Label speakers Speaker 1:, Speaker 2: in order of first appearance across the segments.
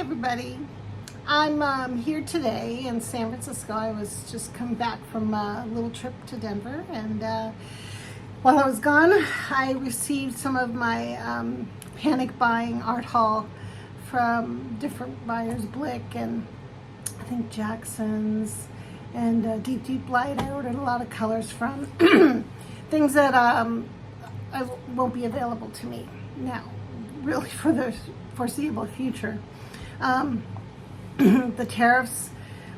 Speaker 1: everybody. I'm here today in San Francisco. I was just coming back from a little trip to Denver, and while I was gone, I received some of my panic buying art haul from different buyers, Blick and I think Jackson's and Deep Light. I ordered a lot of colors from things that won't be available to me now, really, for the foreseeable future. The tariffs,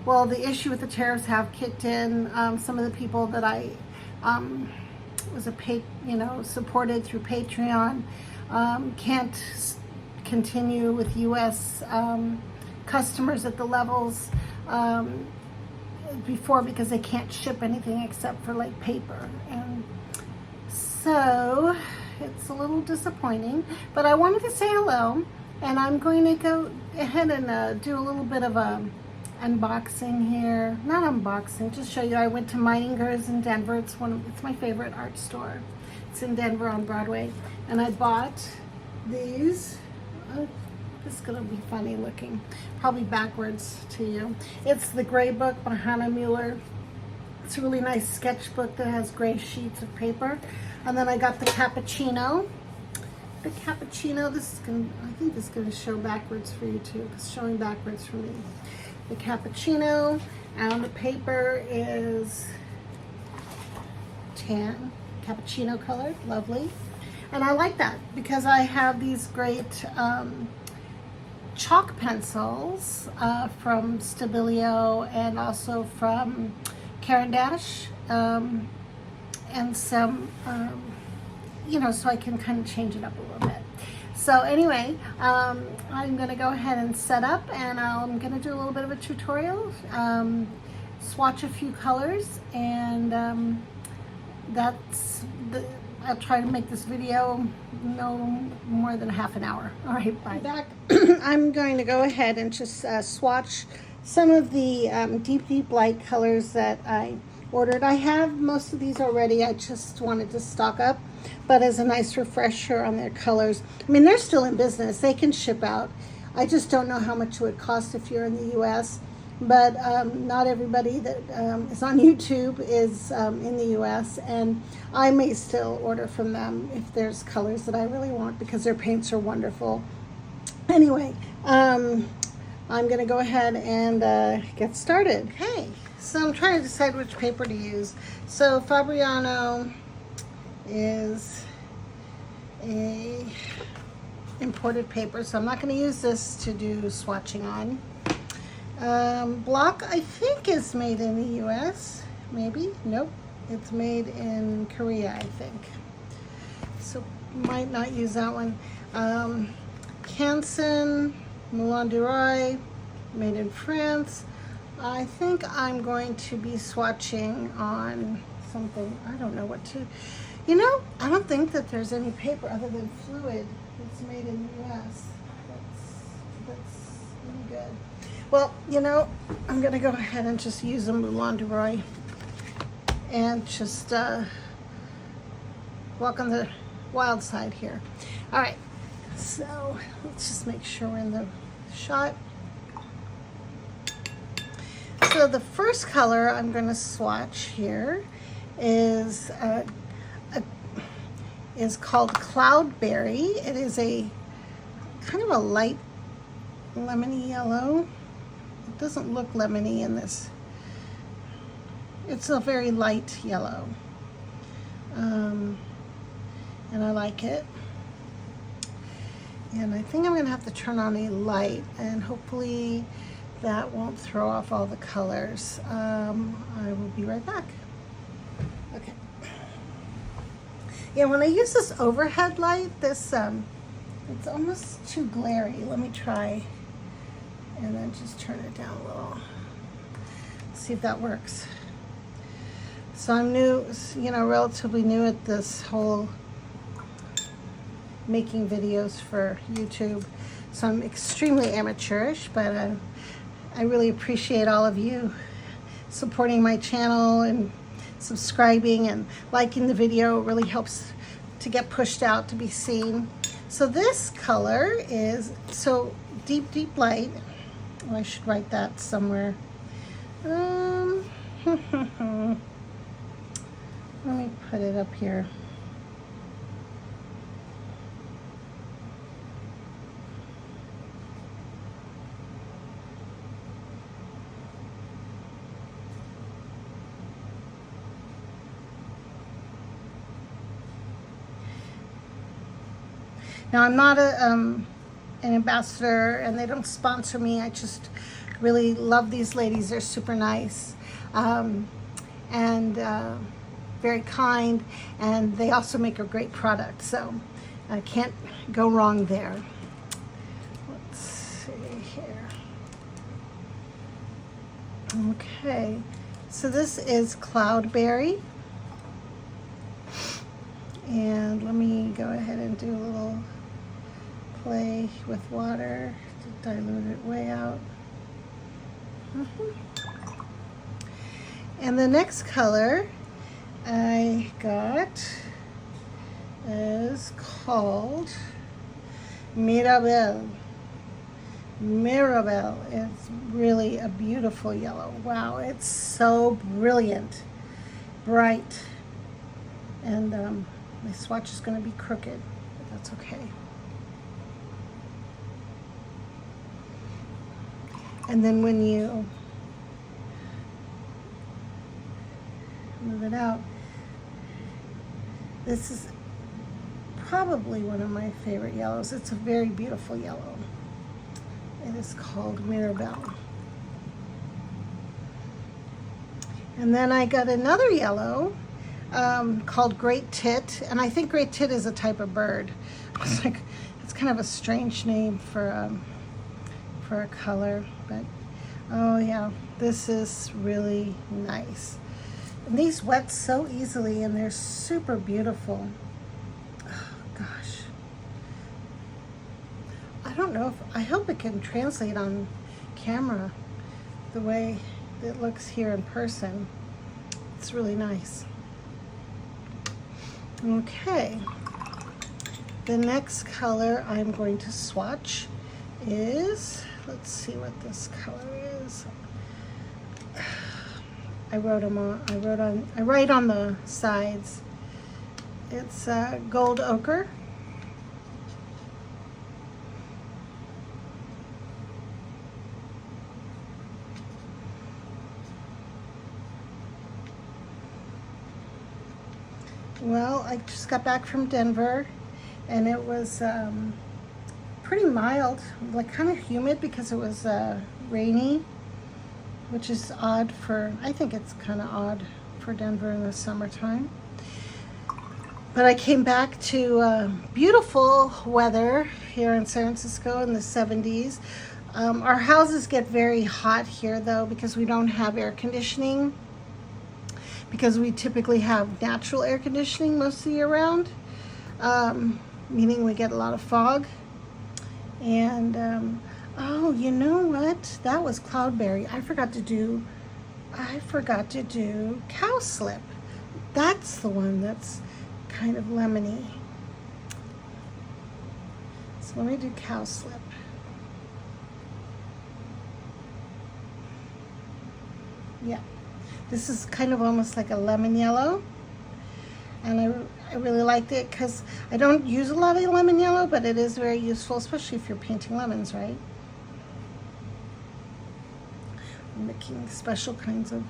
Speaker 1: well, the issue with the tariffs have kicked in. Some of the people that I supported through Patreon can't continue with U.S. Customers at the levels before, because they can't ship anything except for like paper, and so it's a little disappointing. But I wanted to say hello, and I'm going to go ahead and do a little bit of a unboxing here. Not unboxing, just show you. I went to Meininger's in Denver. It's my favorite art store. It's in Denver on Broadway, and I bought these. This is gonna be funny looking, probably backwards to you. It's the Gray Book by Hannah Mueller. It's a really nice sketchbook that has gray sheets of paper. And then I got the Cappuccino. The Cappuccino, I think this is gonna show backwards for you too. It's showing backwards for me. The Cappuccino, and the paper is tan, cappuccino colored, lovely. And I like that because I have these great chalk pencils from Stabilio and also from Caran d'Ache, and some, so I can kind of change it up a little bit. So anyway, I'm going to go ahead and set up, and I'm going to do a little bit of a tutorial, swatch a few colors, and I'll try to make this video no more than half an hour. All right, bye. Back. I'm going to go ahead and just swatch some of the deep light colors that I ordered. I have most of these already. I just wanted to stock up, but as a nice refresher on their colors. I mean, they're still in business. They can ship out. I just don't know how much it would cost if you're in the U.S., but not everybody that is on YouTube is in the U.S., and I may still order from them if there's colors that I really want, because their paints are wonderful. Anyway, I'm going to go ahead and get started. Okay, so I'm trying to decide which paper to use. So Fabriano is a imported paper, so I'm not going to use this to do swatching on. Block, I think, is made in the U.S. Maybe? Nope. It's made in Korea, I think. So might not use that one. Canson, Moulin du Roi, made in France. I think I'm going to be swatching on something. I don't know what to. I don't think that there's any paper other than Fluid that's made in the U.S. That's really good. Well, I'm going to go ahead and just use a Moulin du Roi and just walk on the wild side here. All right, so let's just make sure we're in the shot. So the first color I'm going to swatch here is called Cloudberry. It is a kind of a light lemony yellow. It doesn't look lemony in this. It's a very light yellow, and I like it. And I think I'm going to have to turn on a light, and hopefully that won't throw off all the colors. I will be right back. Okay. Yeah, when I use this overhead light, it's almost too glary. Let me try. And then just turn it down a little. See if that works. So I'm new, relatively new at this whole making videos for YouTube. So I'm extremely amateurish, but I really appreciate all of you supporting my channel and subscribing and liking the video. It really helps to get pushed out, to be seen. So this color is, so deep, deep light. Oh, I should write that somewhere. Let me put it up here. Now, I'm not an ambassador, and they don't sponsor me. I just really love these ladies. They're super nice and very kind, and they also make a great product, so I can't go wrong there. Let's see here. Okay, so this is Cloudberry, and let me go ahead and do a little play with water to dilute it way out. And the next color I got is called Mirabelle. Mirabelle. It's really a beautiful yellow. Wow, it's so brilliant, bright, and my swatch is going to be crooked, but that's okay. And then when you move it out, this is probably one of my favorite yellows. It's a very beautiful yellow. It is called Mirabelle. And then I got another yellow called Great Tit, and I think Great Tit is a type of bird. It's like, it's kind of a strange name for a color, but oh yeah, this is really nice. And these wet so easily, and they're super beautiful. Oh gosh, I don't know if, I hope it can translate on camera the way it looks here in person. It's really nice. Okay, the next color I'm going to swatch is, let's see what this color is. I write on the sides. It's gold ochre. Well, I just got back from Denver, and it was pretty mild, like kind of humid because it was rainy, which is odd for, I think it's kind of odd for Denver in the summertime. But I came back to beautiful weather here in San Francisco in the 70s. Our houses get very hot here though because we don't have air conditioning, because we typically have natural air conditioning most of the year round, meaning we get a lot of fog. And oh, you know what? That was Cloudberry. I forgot to do cowslip. That's the one that's kind of lemony. So let me do cowslip. Yeah, this is kind of almost like a lemon yellow, and I really liked it because I don't use a lot of lemon yellow, but it is very useful, especially if you're painting lemons, right? I'm making special kinds of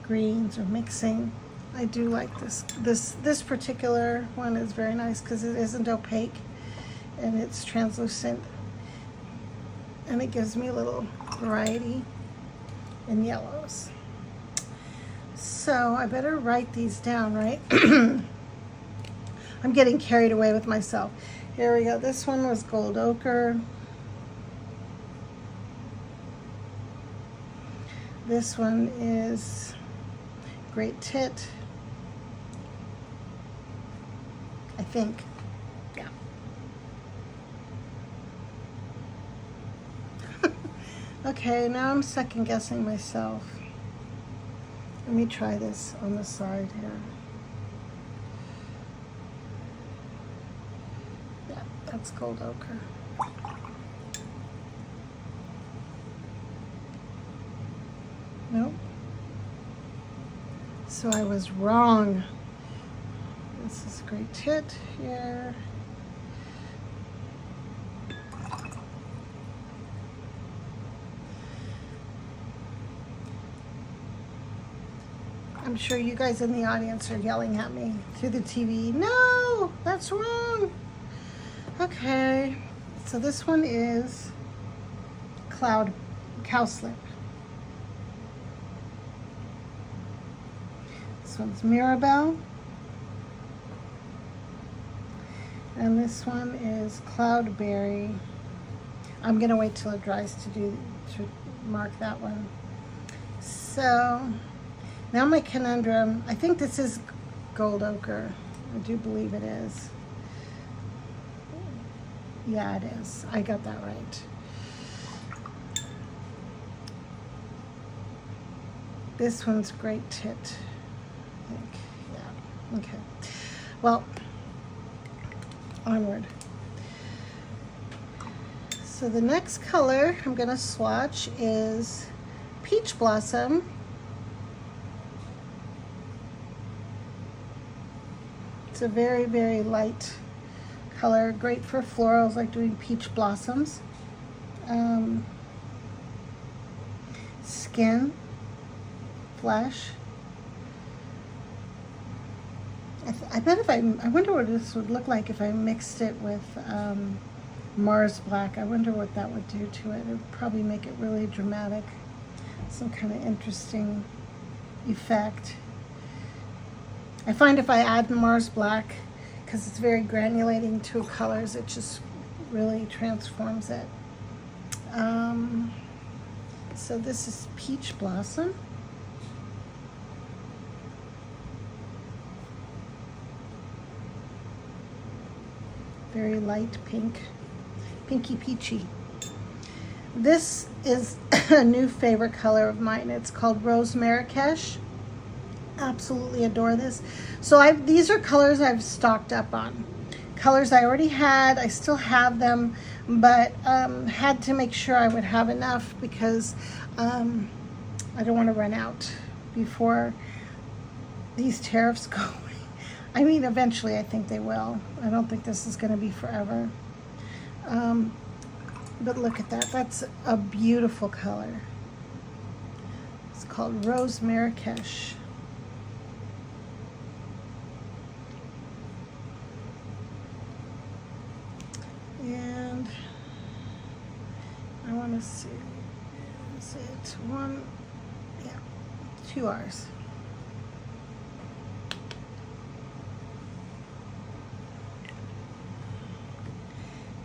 Speaker 1: greens or mixing. I do like this. This particular one is very nice because it isn't opaque and it's translucent, and it gives me a little variety in yellows. So I better write these down, right? I'm getting carried away with myself. Here we go. This one was gold ochre. This one is Great Tit, I think. Yeah. Okay, now I'm second guessing myself. Let me try this on the side here. Yeah, that's gold ochre. So I was wrong. This is a great tit here. I'm sure you guys in the audience are yelling at me through the TV. No, that's wrong. Okay, so this one is cowslip. This one's Mirabelle. And this one is Cloudberry. I'm gonna wait till it dries to mark that one. So now my conundrum, I think this is gold ochre. I do believe it is. Yeah, it is. I got that right. This one's great tit, I think. Yeah, okay. Well, onward. So the next color I'm gonna swatch is Peach Blossom. It's a very, very light color, great for florals, like doing peach blossoms. Skin, flesh. I bet if I wonder what this would look like if I mixed it with Mars Black. I wonder what that would do to it. It would probably make it really dramatic. Some kind of interesting effect. I find if I add Mars Black, because it's very granulating to colors, it just really transforms it. So this is Peach Blossom. Very light pink, pinky peachy. This is a new favorite color of mine. It's called Rose Marrakesh. Absolutely adore this. So these are colors I've stocked up on. Colors I already had, I still have them, but had to make sure I would have enough because I don't want to run out before these tariffs go away. I mean, eventually I think they will. I don't think this is going to be forever. But look at that. That's a beautiful color. It's called Rose Marrakesh. And I want to see, is it one? Yeah, 2 R's.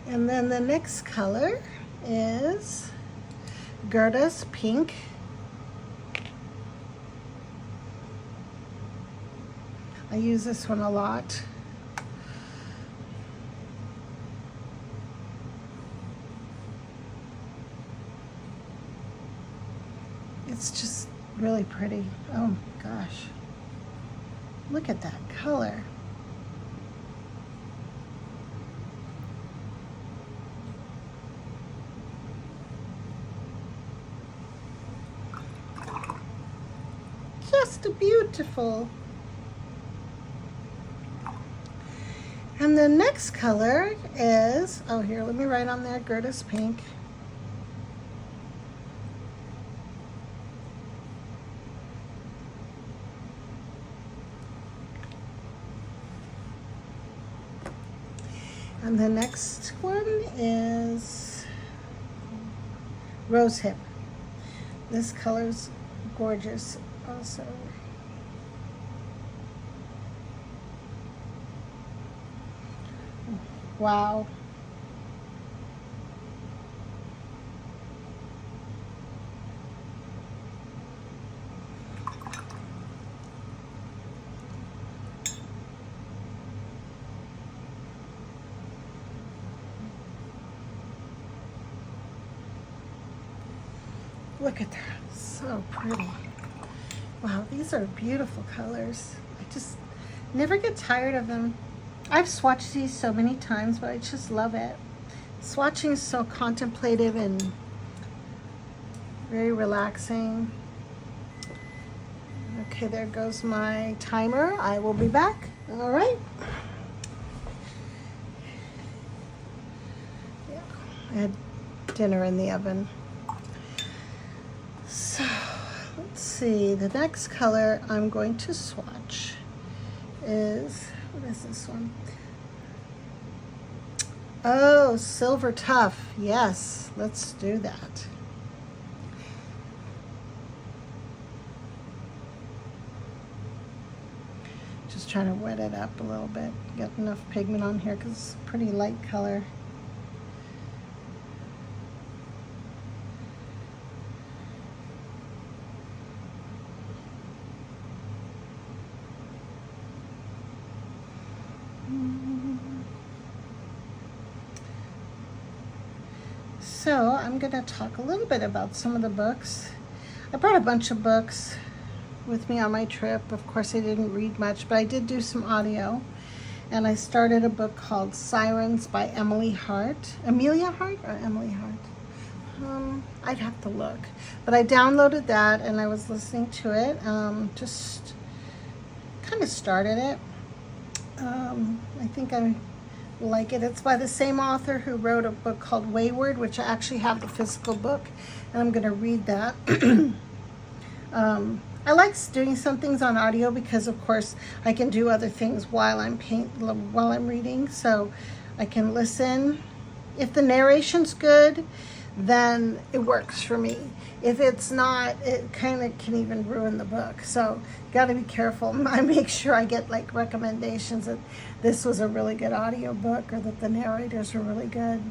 Speaker 1: And then the next color is Gerda's Pink. I use this one a lot. It's just really pretty. Oh gosh. Look at that color. Just beautiful. And the next color is, oh here, let me write on there, Gerda's Pink. And the next one is Rose Hip. This color's gorgeous also. Wow. Look at that, so pretty. Wow, these are beautiful colors. I just never get tired of them. I've swatched these so many times, but I just love it. Swatching is so contemplative and very relaxing. Okay, there goes my timer. I will be back. All right. Yeah, I had dinner in the oven. So let's see. The next color I'm going to swatch is, what is this one? Oh, Silver Tough. Yes, let's do that. Just trying to wet it up a little bit. Get enough pigment on here because it's a pretty light color. So I'm going to talk a little bit about some of the books. I brought a bunch of books with me on my trip. Of course, I didn't read much, but I did do some audio. And I started a book called Sirens by Amelia Hart. I'd have to look. But I downloaded that and I was listening to it. Just kind of started it. I think I like it. It's by the same author who wrote a book called Wayward, which I actually have the physical book, and I'm going to read that. I like doing some things on audio because, of course, I can do other things while I'm reading, so I can listen. If the narration's good, then it works for me. If it's not, it kind of can even ruin the book. So you got to be careful. I make sure I get like recommendations that this was a really good audio book or that the narrators were really good.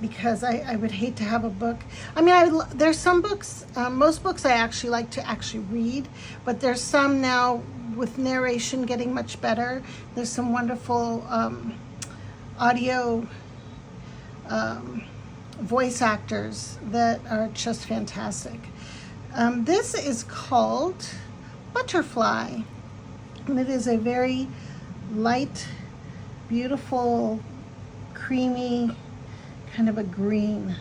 Speaker 1: Because I would hate to have a book. I mean, there's some books, most books I actually like to actually read, but there's some now with narration getting much better. There's some wonderful audio voice actors that are just fantastic. This is called Butterfly, and it is a very light, beautiful, creamy, kind of a green.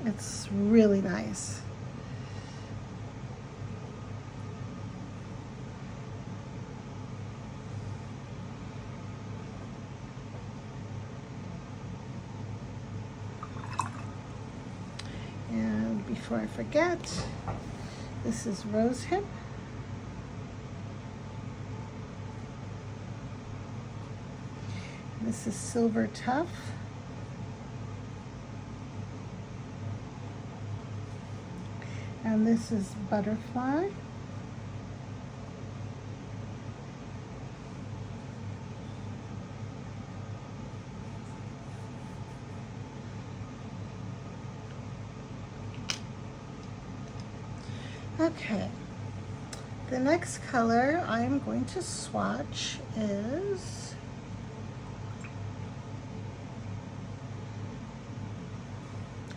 Speaker 1: It's really nice. And before I forget, this is Rosehip. This is Silver Tough. And this is Butterfly. Okay, the next color I'm going to swatch is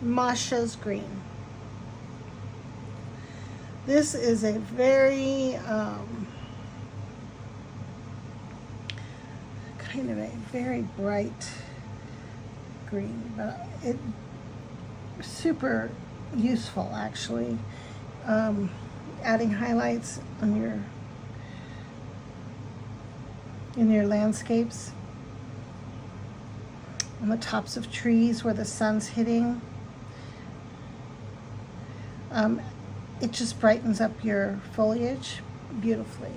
Speaker 1: Masha's Green. This is a very kind of a very bright green, but it super useful actually. Adding highlights on in your landscapes, on the tops of trees where the sun's hitting. It just brightens up your foliage beautifully.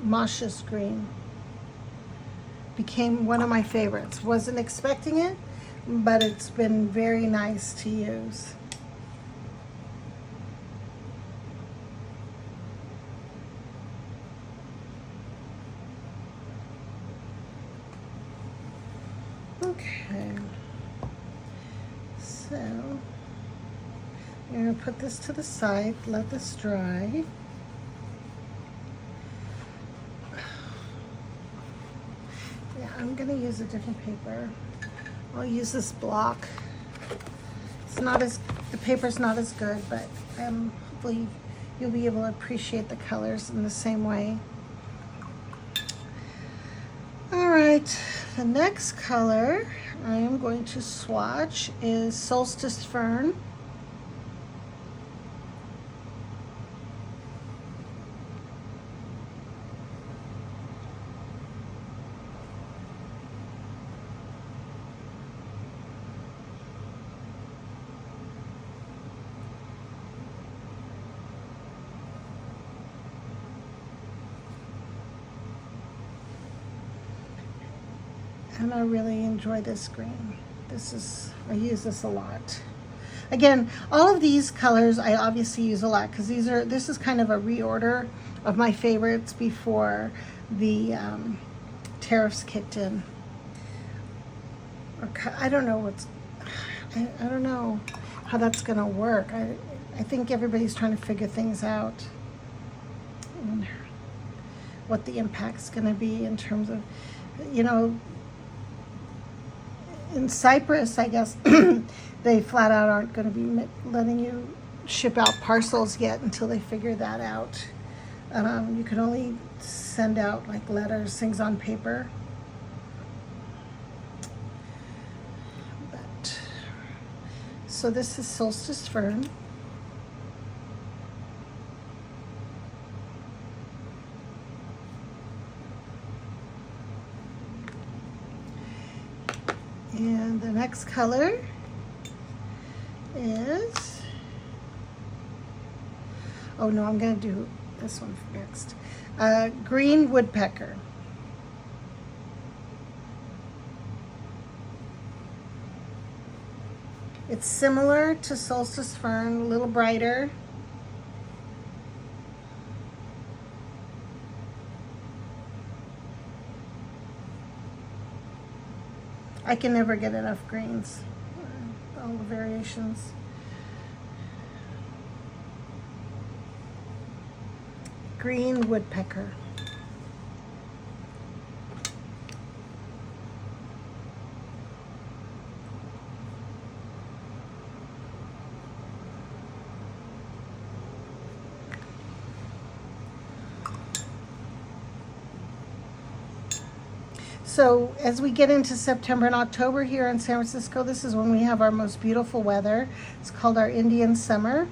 Speaker 1: Masha's Green became one of my favorites. Wasn't expecting it, but it's been very nice to use. Okay, so I'm going to put this to the side, let this dry. Yeah, I'm going to use a different paper. I'll use this block. It's not as, the paper's not as good, but hopefully you'll be able to appreciate the colors in the same way. All right, the next color I am going to swatch is Solstice Fern. And I really enjoy this green. I use this a lot. Again, all of these colors I obviously use a lot because this is kind of a reorder of my favorites before the tariffs kicked in. I don't know I don't know how that's gonna work. I think everybody's trying to figure things out and what the impact's gonna be in terms of, you know, in Cyprus, I guess, they flat out aren't going to be letting you ship out parcels yet until they figure that out. You can only send out like letters, things on paper. But so this is Solstice Fern. And the next color is, oh no, I'm going to do this one next. Green Woodpecker. It's similar to Solstice Fern, a little brighter. I can never get enough greens, all the variations. Green Woodpecker. So as we get into September and October here in San Francisco, this is when we have our most beautiful weather. It's called our Indian summer.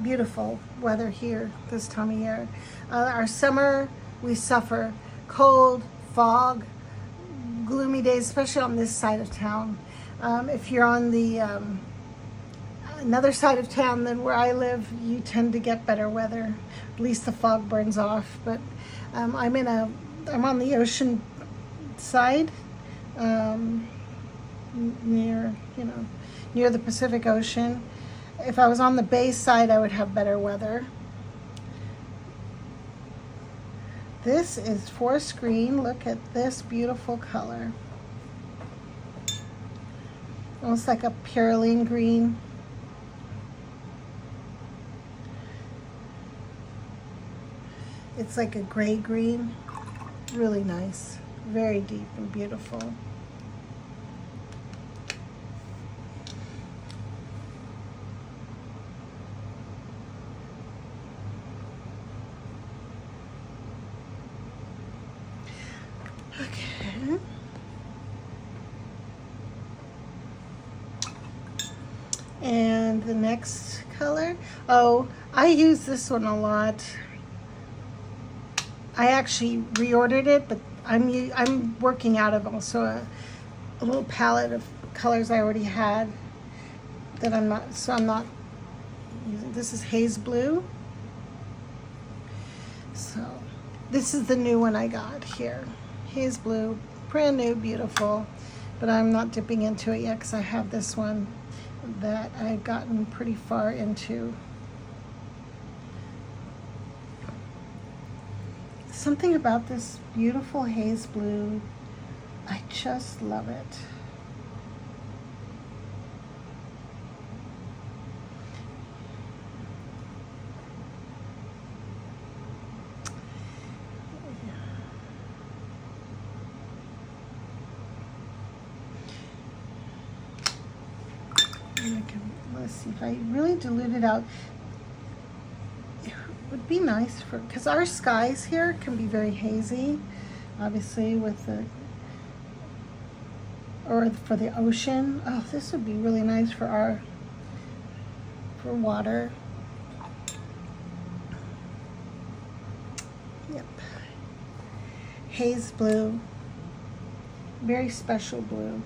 Speaker 1: Beautiful weather here this time of year. Our summer, we suffer cold, fog, gloomy days, especially on this side of town. If you're on the another side of town than where I live, you tend to get better weather. At least the fog burns off. But I'm on the ocean side, near the Pacific Ocean. If I was on the bay side, I would have better weather. This is forest green. Look at this beautiful color. Almost like a purulane green. It's like a gray green. Really nice. Very deep and beautiful. Okay. And the next color, oh, I use this one a lot. I actually reordered it, but I'm working out of also a little palette of colors I already had that I'm not using. This is Haze Blue. So this is the new one I got here. Haze Blue, brand new, beautiful, but I'm not dipping into it yet because I have this one that I've gotten pretty far into. Something about this beautiful haze blue, I just love it. Let's see if I really dilute it out. Would be nice because our skies here can be very hazy, obviously with for the ocean. Oh, this would be really nice for water. Yep. Haze blue, very special blue.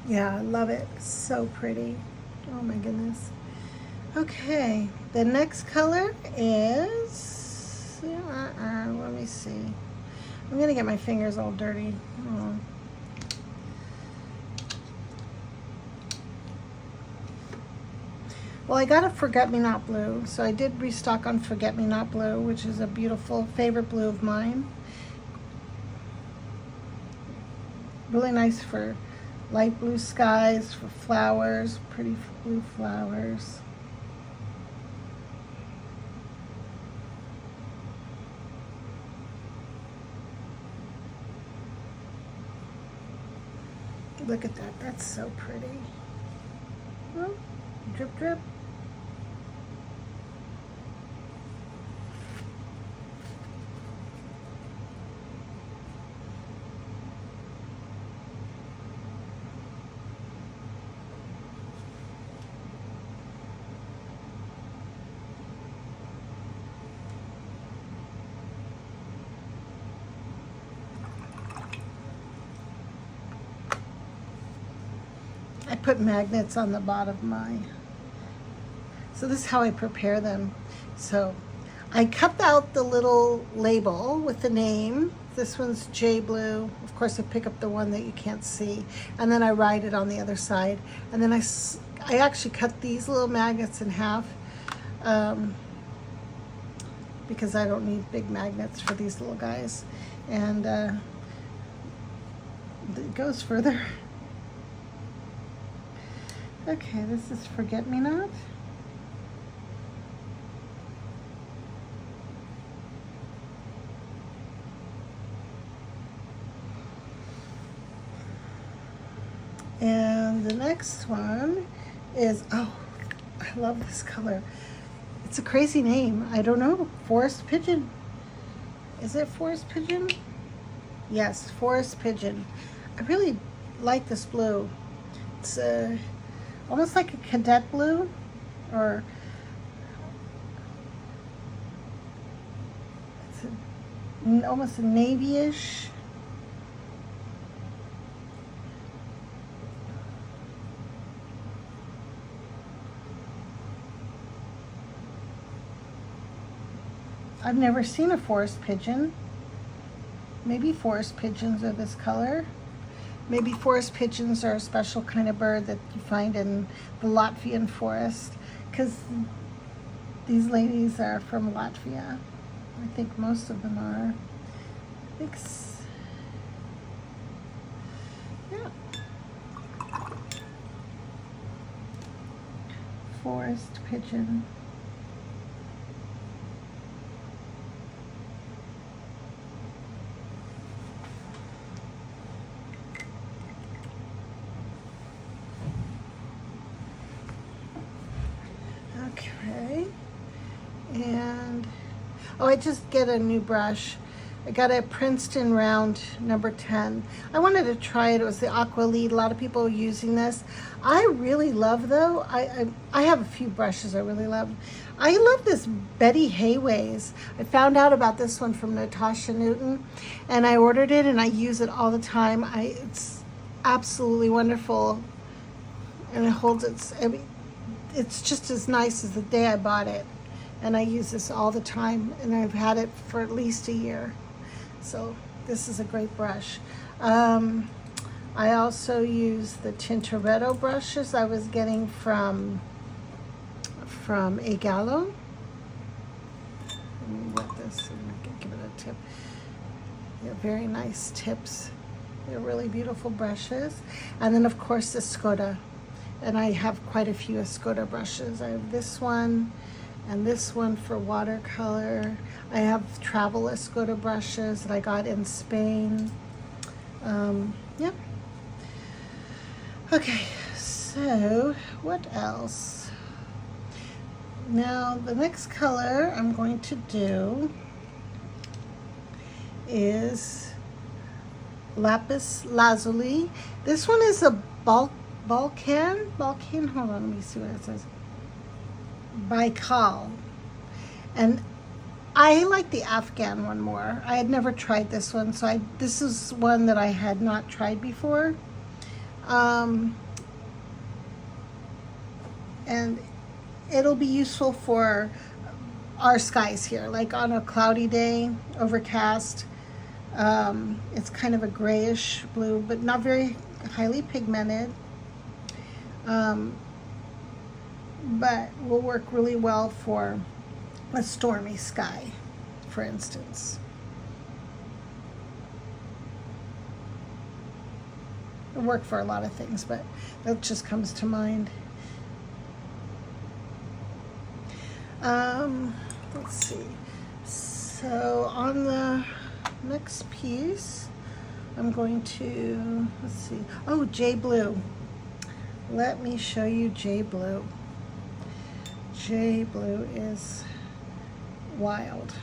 Speaker 1: Yeah, I love it. So pretty. Oh my goodness. Okay, The next color is, let me see. I'm gonna get my fingers all dirty. Oh. Well, I got a forget-me-not blue, so I did restock on forget-me-not blue, which is a beautiful favorite blue of mine. Really nice for light blue skies, for flowers, pretty blue flowers. Look at that, that's so pretty. Oh, drip, drip. I put magnets on the bottom of mine. So this is how I prepare them. So I cut out the little label with the name. This one's J Blue. Of course, I pick up the one that you can't see. And then I write it on the other side. And then I actually cut these little magnets in half because I don't need big magnets for these little guys. And it goes further. Okay, this is Forget-Me-Not. And the next one is, oh, I love this color. It's a crazy name. I don't know. Forest Pigeon. Is it Forest Pigeon? Yes, Forest Pigeon. I really like this blue. It's almost like a cadet blue, or it's almost a navy-ish. I've never seen a forest pigeon. Maybe forest pigeons are this color. Maybe forest pigeons are a special kind of bird that you find in the Latvian forest, because these ladies are from Latvia. I think most of them are. I think, yeah. Forest pigeon. Okay, and oh, I just get a new brush. I got a Princeton round number 10. I wanted to try it. It was the Aqua Lead. A lot of people are using this. I really love, though, I have a few brushes I really love. I love this Betty Hayways. I found out about this one from Natasha Newton, and I ordered it, and I use it all the time. It's absolutely wonderful, and it holds it's just as nice as the day I bought it, and I use this all the time, and I've had it for at least a year. So this is a great brush. I also use the Tintoretto brushes I was getting from A Gallo. Let me wet this and give it a tip. They're very nice tips. They're really beautiful brushes. And then of course the Skoda. And I have quite a few Skoda brushes. I have this one and this one for watercolor. I have travel Skoda brushes that I got in Spain. Yeah. Okay, so what else? Now the next color I'm going to do is Lapis Lazuli. This one is a Balkan, hold on, let me see what it says. Baikal. And I like the Afghan one more. I had never tried this one, so this is one that I had not tried before. And it'll be useful for our skies here, like on a cloudy day, overcast. It's kind of a grayish blue, but not very highly pigmented. But will work really well for a stormy sky, for instance. It'll work for a lot of things, but that just comes to mind. Let's see. So on the next piece, I'm going to, let's see. Oh, J Blue. Let me show you J Blue. J Blue is wild.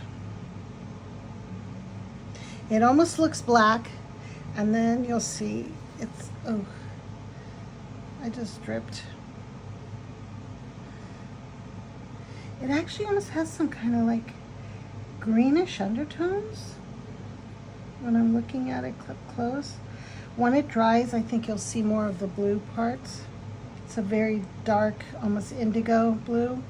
Speaker 1: It almost looks black, and then you'll see it's, oh, I just dripped. It actually almost has some kind of like greenish undertones when I'm looking at it close. When it dries, I think you'll see more of the blue parts. It's a very dark, almost indigo blue.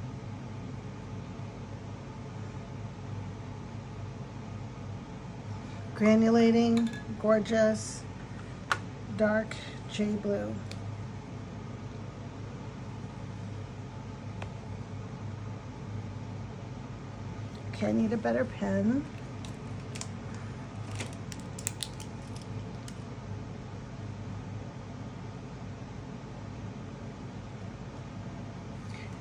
Speaker 1: Granulating, gorgeous, dark J Blue. Okay, I need a better pen.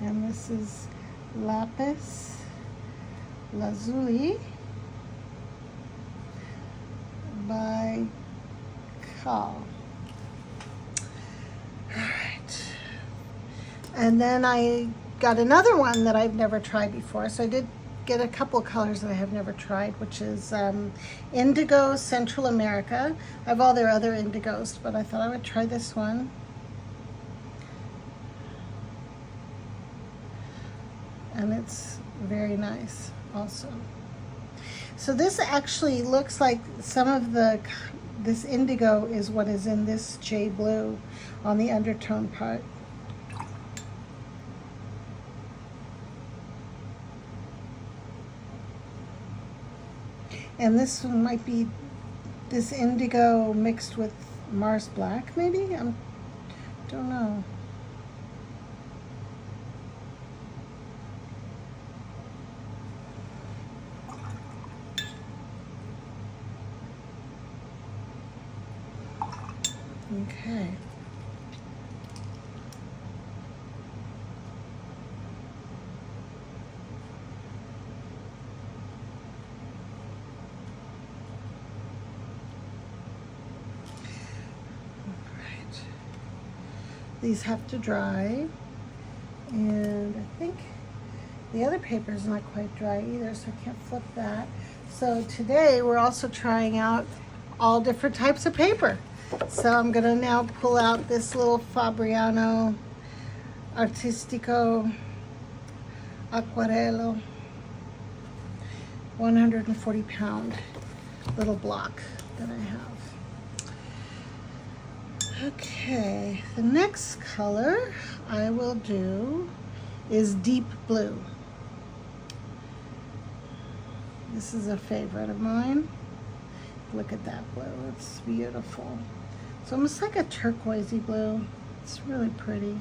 Speaker 1: And this is Lapis Lazuli by Cal. All right. And then I got another one that I've never tried before. So I did get a couple colors that I have never tried, which is Indigo Central America. I have all their other indigos, but I thought I would try this one. And it's very nice also. So this actually looks like some of this indigo is what is in this J Blue on the undertone part. And this one might be this indigo mixed with Mars Black, maybe? I don't know. Okay. Right. These have to dry, and I think the other paper is not quite dry either, so I can't flip that. So today we're also trying out all different types of paper. So I'm gonna now pull out this little Fabriano Artistico Aquarello 140-pound little block that I have. Okay, the next color I will do is deep blue. This is a favorite of mine. Look at that blue, it's beautiful. It's almost like a turquoisey blue. It's really pretty.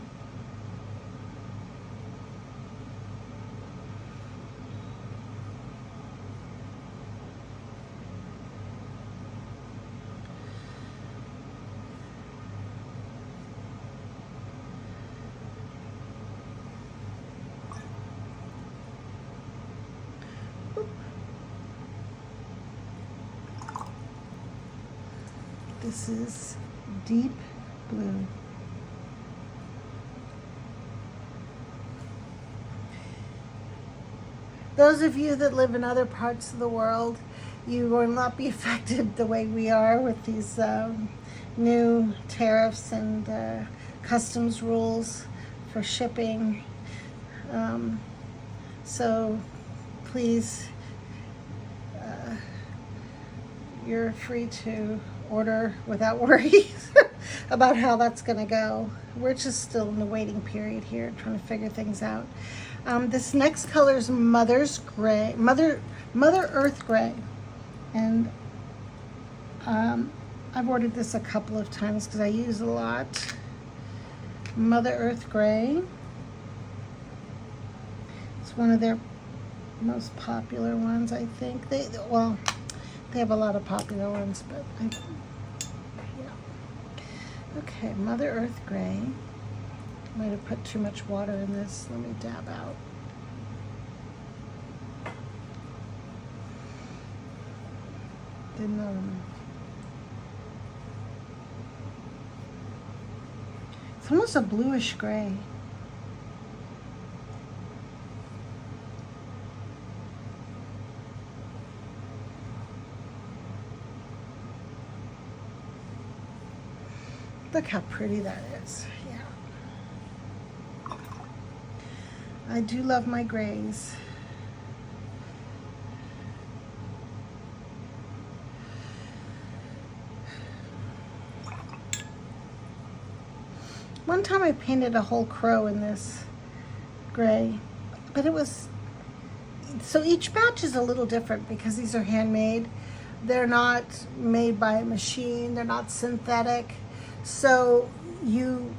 Speaker 1: This is deep blue. Those of you that live in other parts of the world, you will not be affected the way we are with these new tariffs and customs rules for shipping. So please, you're free to order without worries. about how that's gonna go. We're just still in the waiting period here, trying to figure things out. This next color is Mother's Gray, Mother Earth Gray, and I've ordered this a couple of times because I use it a lot. Mother Earth Gray. It's one of their most popular ones, I think. They have a lot of popular ones, but yeah. Okay, Mother Earth Gray. Might have put too much water in this. Let me dab out. It's almost a bluish gray. Look how pretty that is. Yeah. I do love my grays. One time I painted a whole crow in this gray, but it was, so each batch is a little different because these are handmade. They're not made by a machine, they're not synthetic. So you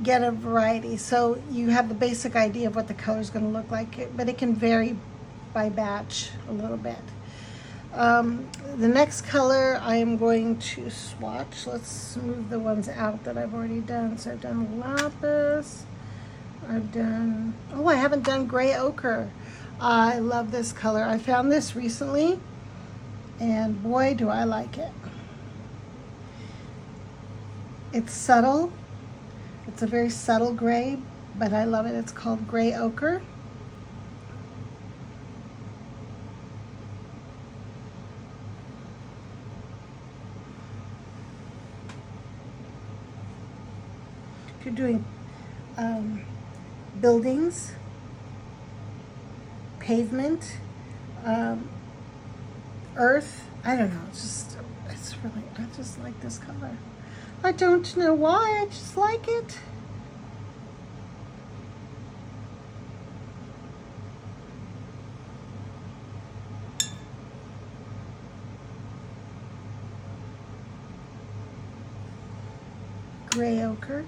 Speaker 1: get a variety. So you have the basic idea of what the color is going to look like, but it can vary by batch a little bit. The next color I am going to swatch. Let's move the ones out that I've already done. So I've done lapis. I've done, oh, I haven't done gray ochre. I love this color. I found this recently, and boy, do I like it. It's subtle. It's a very subtle gray, but I love it. It's called gray ochre. If you're doing buildings, pavement, earth, I don't know, it's really, I just like this color. I don't know why, I just like it. Gray ochre.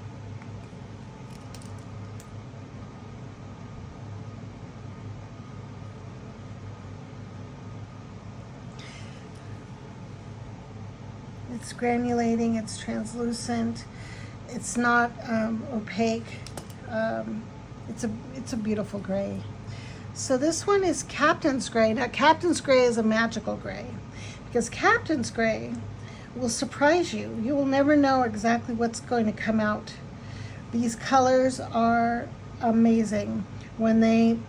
Speaker 1: It's granulating, it's translucent, it's not opaque. It's a beautiful gray. So this one is Captain's Gray. Now Captain's Gray is a magical gray because Captain's Gray will surprise you. You will never know exactly what's going to come out. These colors are amazing. When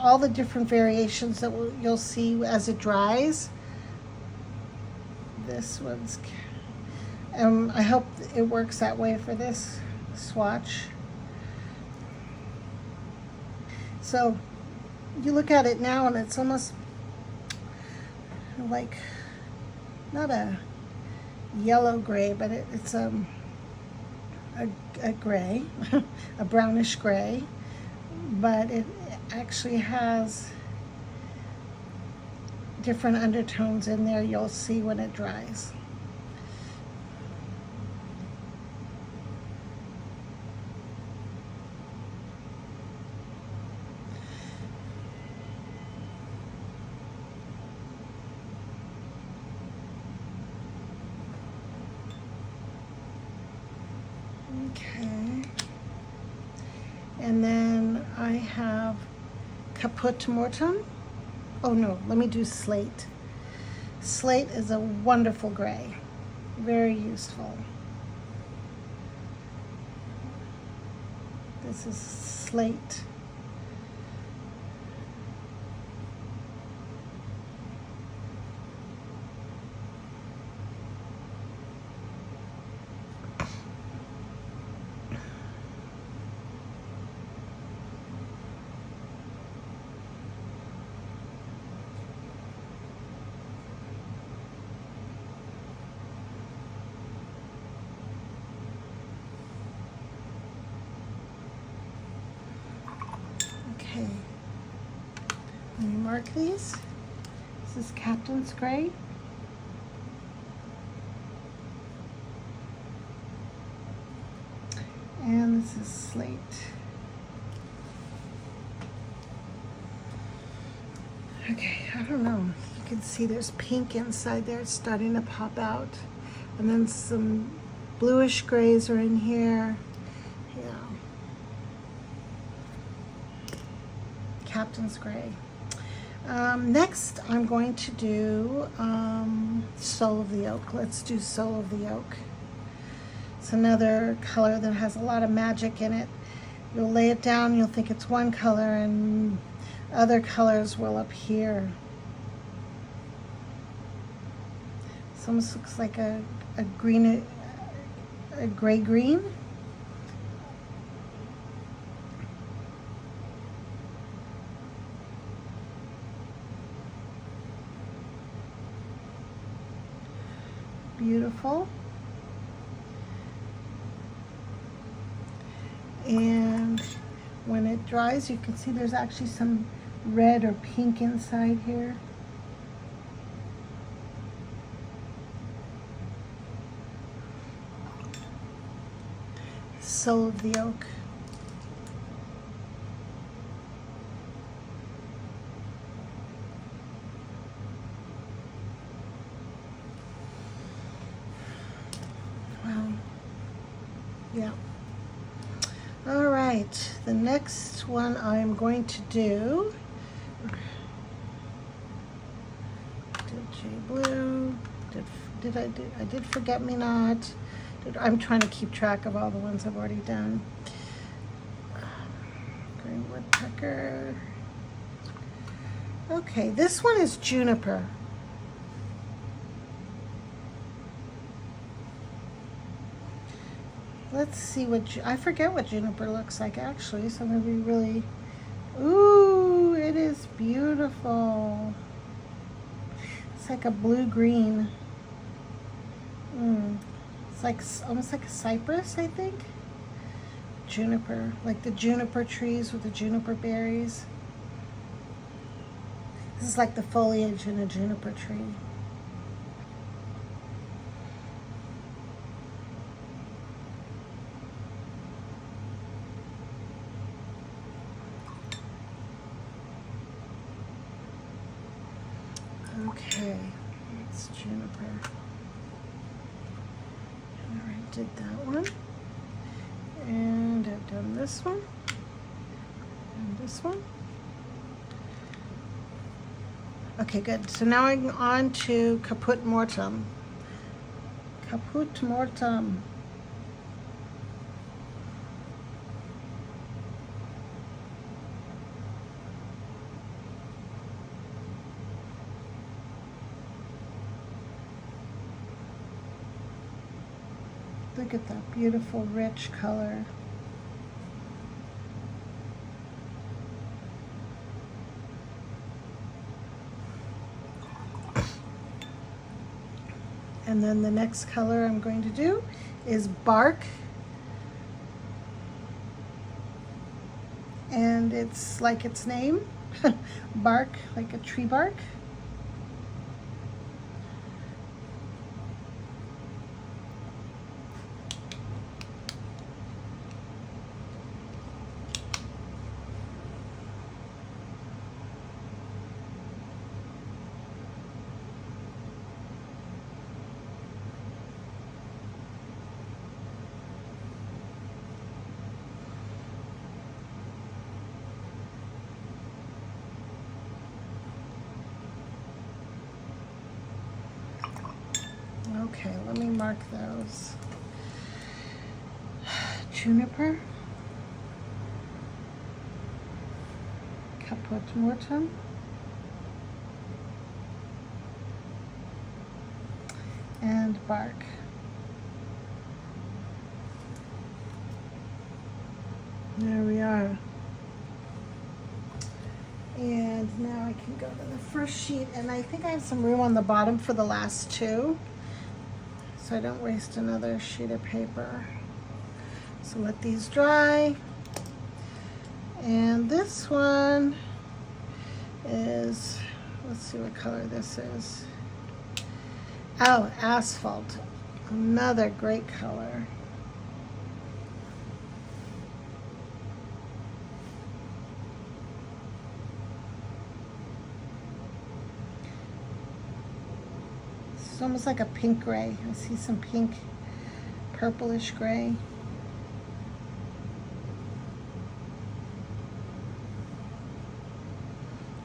Speaker 1: all the different variations that you'll see as it dries. This one's, I hope it works that way for this swatch. So you look at it now and it's almost like, not a yellow gray, but it's a gray, a brownish gray, but it actually has different undertones in there. You'll see when it dries. Okay. And then I have Caput Mortum. Oh no, let me do Slate. Slate is a wonderful gray, very useful. This is Slate. Okay. Let me mark these. This is Captain's Gray. And this is Slate. Okay, I don't know. You can see there's pink inside there. It's starting to pop out. And then some bluish grays are in here. Yeah. Captain's Gray. Next, I'm going to do Soul of the Oak. Let's do Soul of the Oak. It's another color that has a lot of magic in it. You'll lay it down, you'll think it's one color, and other colors will appear. This almost looks like a green, a gray green. Beautiful. And when it dries, you can see there's actually some red or pink inside here. Soul of the Oak. Wow. Yeah. All right, the next one I'm going to do, did Blue, I did Forget Me Not. I'm trying to keep track of all the ones I've already done. Green Woodpecker. Okay, this one is Juniper. Let's see what, I forget what Juniper looks like actually, so I'm going to be really, ooh, it is beautiful. It's like a blue-green. It's like almost like a cypress, I think. Juniper, like the juniper trees with the juniper berries. This is like the foliage in a juniper tree. Okay, it's Juniper. I already did that one. And I've done this one. And this one. Okay, good. So now I'm on to Caput Mortem. Caput Mortem. Look at that beautiful rich color. And then the next color I'm going to do is Bark. And it's like its name, bark, like a tree bark. Okay, let me mark those. Juniper, Caput Mortem, and Bark. There we are. And now I can go to the first sheet, and I think I have some room on the bottom for the last two, so I don't waste another sheet of paper. So let these dry. And this one is, let's see what color this is. Oh, asphalt. Another great color. It's almost like a pink gray. I see some pink, purplish gray.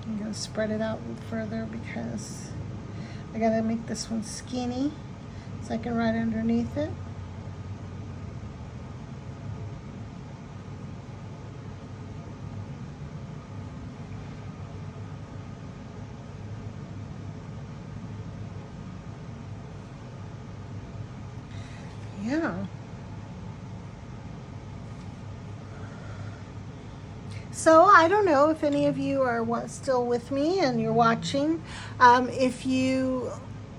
Speaker 1: I'm going to spread it out further because I got to make this one skinny so I can write underneath it. Yeah. So I don't know if any of you are still with me and you're watching. If you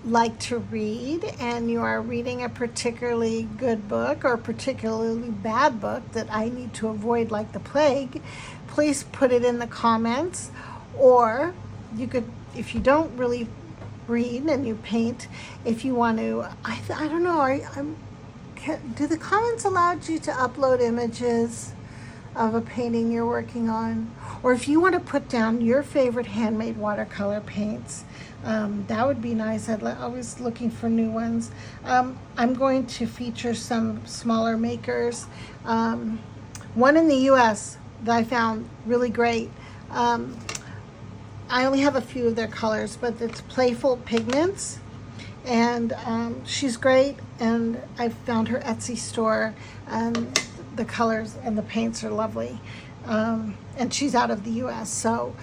Speaker 1: like to read and you are reading a particularly good book or a particularly bad book that I need to avoid like the plague, please put it in the comments. Or you could, if you don't really read and you paint, if you want to, I don't know, do the comments allow you to upload images of a painting you're working on? Or if you want to put down your favorite handmade watercolor paints, that would be nice. I'm always looking for new ones. I'm going to feature some smaller makers. One in the US that I found really great. I only have a few of their colors, but it's Playful Pigments. And she's great, and I found her Etsy store, and the colors and the paints are lovely. And she's out of the US, so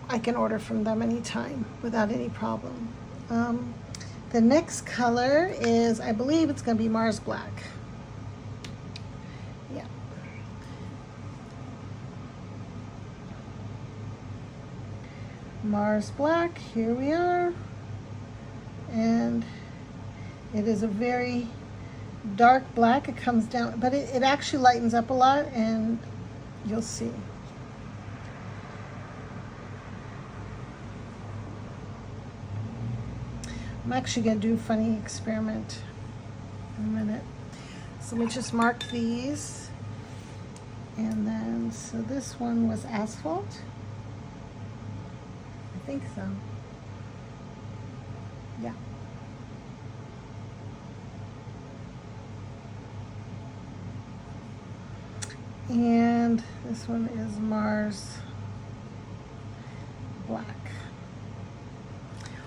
Speaker 1: I can order from them anytime without any problem. The next color is, I believe it's going to be Mars Black. Yeah. Mars Black, here we are. And it is a very dark black. It comes down, but it actually lightens up a lot, and you'll see. I'm actually going to do a funny experiment in a minute. So let me just mark these. And then, so this one was asphalt. I think so. Yeah. And this one is Mars Black.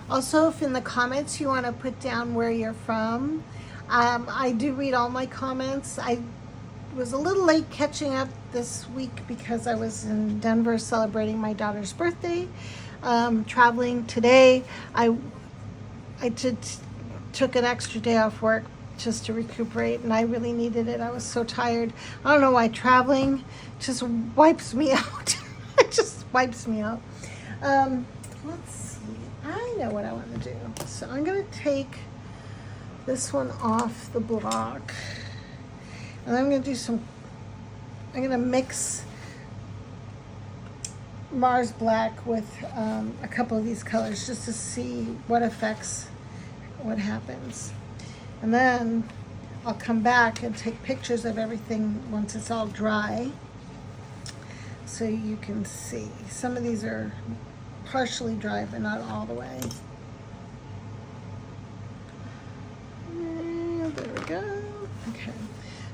Speaker 1: Also, if in the comments you want to put down where you're from, I do read all my comments. I was a little late catching up this week because I was in Denver celebrating my daughter's birthday. Traveling today, I took an extra day off work just to recuperate, and I really needed it. I was so tired. I don't know why traveling just wipes me out. It just wipes me out. Let's see. I know what I want to do. So I'm going to take this one off the block, and I'm going to do I'm going to mix Mars Black with a couple of these colors just to see what happens. And then I'll come back and take pictures of everything once it's all dry so you can see. Some of these are partially dry, but not all the way. And there we go. Okay.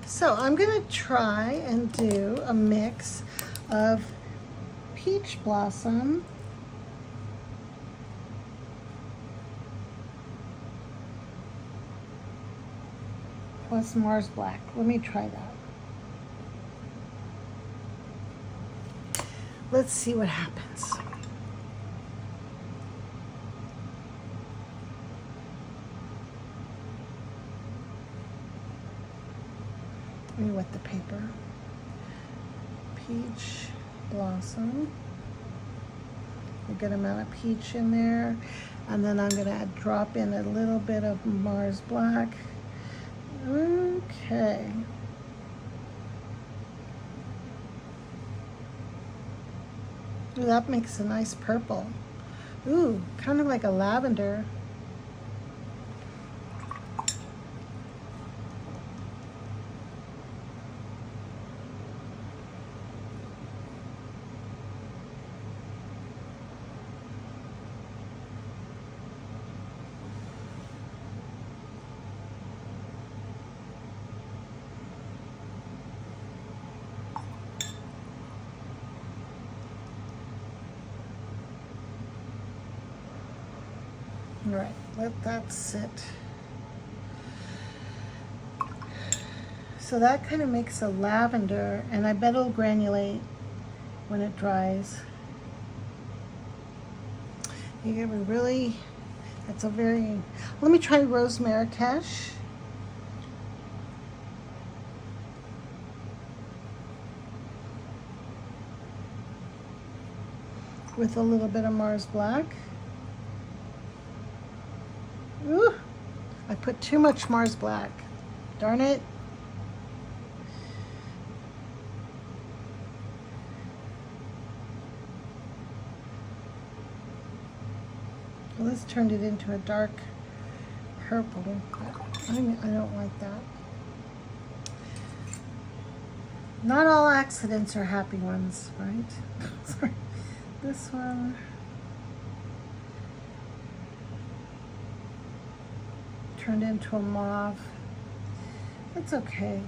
Speaker 1: So I'm going to try and do a mix of Peach Blossom plus Mars Black. Let me try that. Let's see what happens. Let me wet the paper. Peach Blossom. A good amount of peach in there. And then I'm going to drop in a little bit of Mars Black. Okay. Ooh, that makes a nice purple. Ooh, kind of like a lavender. All right, let that sit. So that kind of makes a lavender, and I bet it'll granulate when it dries. You get really, that's a very, let me try Rose Marrakesh. With a little bit of Mars Black. Ooh, I put too much Mars Black. Darn it. Well, this turned it into a dark purple. I don't like that. Not all accidents are happy ones, right? Sorry. This one. Turned into a mauve. It's okay.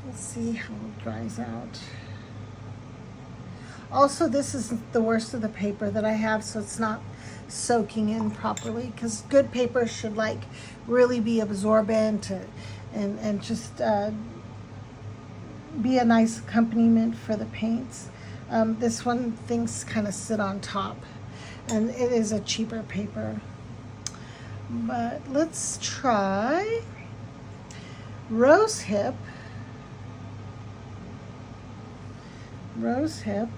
Speaker 1: Let's see how it dries out. Also, this is the worst of the paper that I have, so it's not soaking in properly, because good paper should like really be absorbent and just be a nice accompaniment for the paints. This one, things kind of sit on top, and it is a cheaper paper. But let's try Rosehip. Rosehip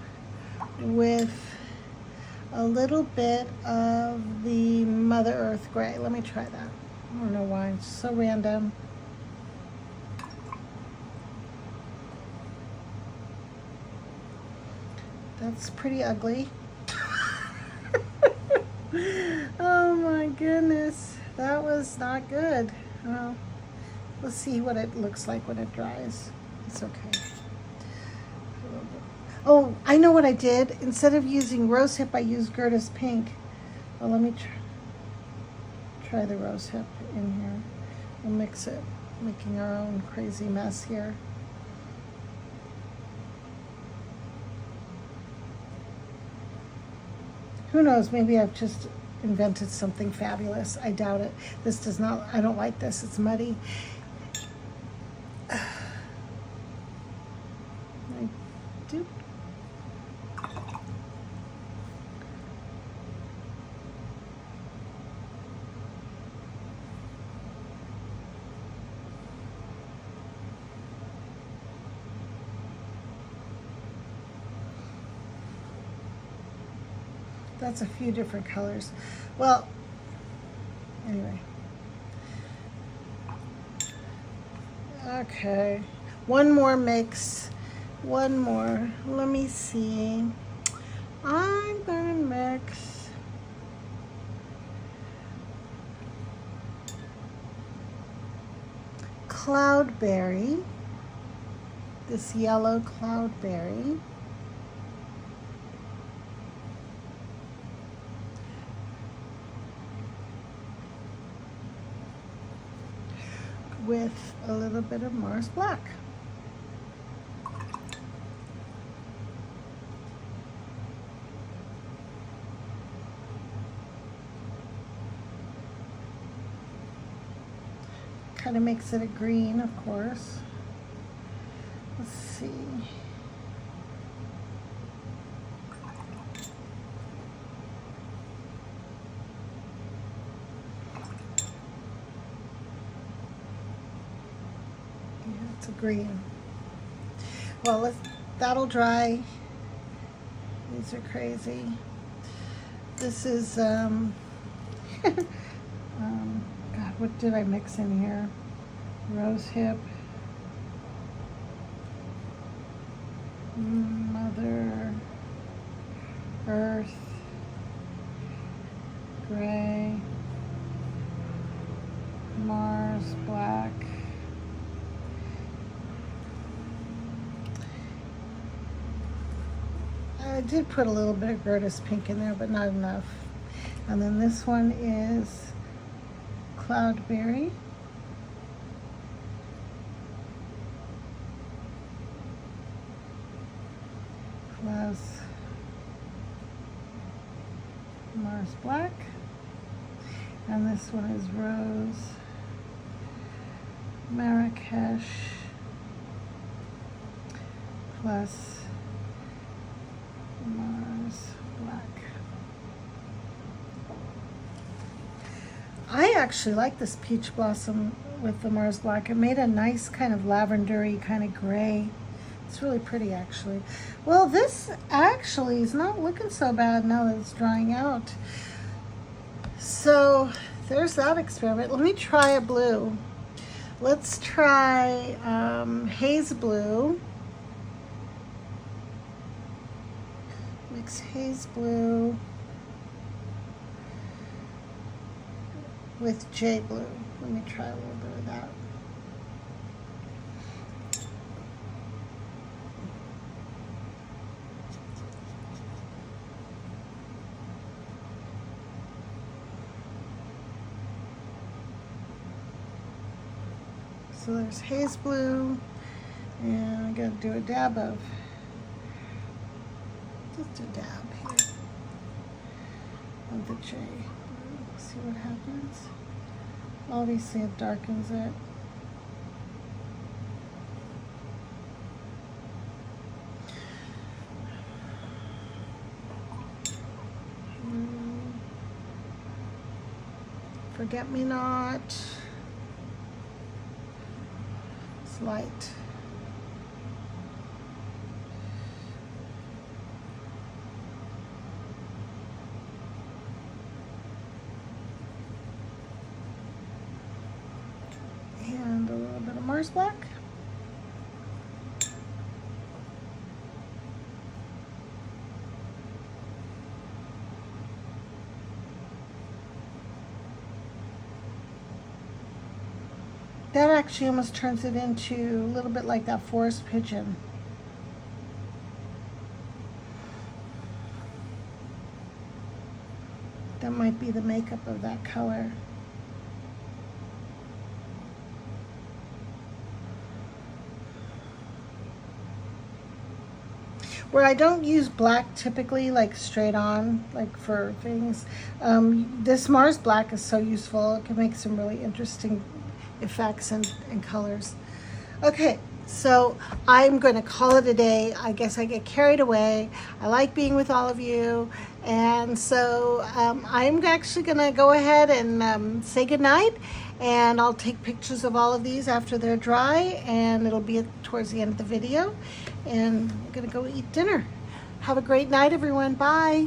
Speaker 1: with a little bit of the Mother Earth gray. Let me try that. I don't know why, it's so random. That's pretty ugly. Oh my goodness, that was not good. Well, let's see what it looks like when it dries. It's okay. Oh, I know what I did. Instead of using Rosehip, I used Gerda's Pink. Well, let me try the Rosehip in here. We'll mix it, making our own crazy mess here. Who knows, maybe I've just invented something fabulous. I doubt it. This does not, I don't like this. It's muddy. I do. That's a few different colors. Well, anyway. Okay, one more mix. One more. Let me see. I'm gonna mix Cloudberry, this yellow Cloudberry, with a little bit of Mars Black. Kind of makes it a green, of course. Let's see. It's a green. Well, that'll dry. These are crazy. This is God, what did I mix in here? Rosehip. Mother Earth, gray, Mars black, I did put a little bit of Gertis pink in there, but not enough. And then this one is Cloudberry. Plus Mars black. And this one is Rose Marrakesh plus Mars black. I actually like this peach blossom with the Mars black. It made a nice kind of lavendery kind of gray. It's really pretty actually. Well, this actually is not looking so bad now that it's drying out. So there's that experiment. Let me try a blue. Let's try haze blue. Mix haze blue with jade blue. Let me try a little bit of that. So there's haze blue, and I'm going to do a dab of, just a dab here of the jade blue. See what happens. Obviously it darkens it. Forget me not. It's light. And a little bit of Mars black. That actually almost turns it into a little bit like that forest pigeon. That might be the makeup of that color. Where I don't use black typically, like straight on, like for things, this Mars black is so useful. It can make some really interesting effects and colors. Okay, so I'm going to call it a day. I guess I get carried away. I like being with all of you, and so I'm actually going to go ahead and say goodnight, and I'll take pictures of all of these after they're dry, and it'll be towards the end of the video, and I'm going to go eat dinner. Have a great night, everyone. Bye.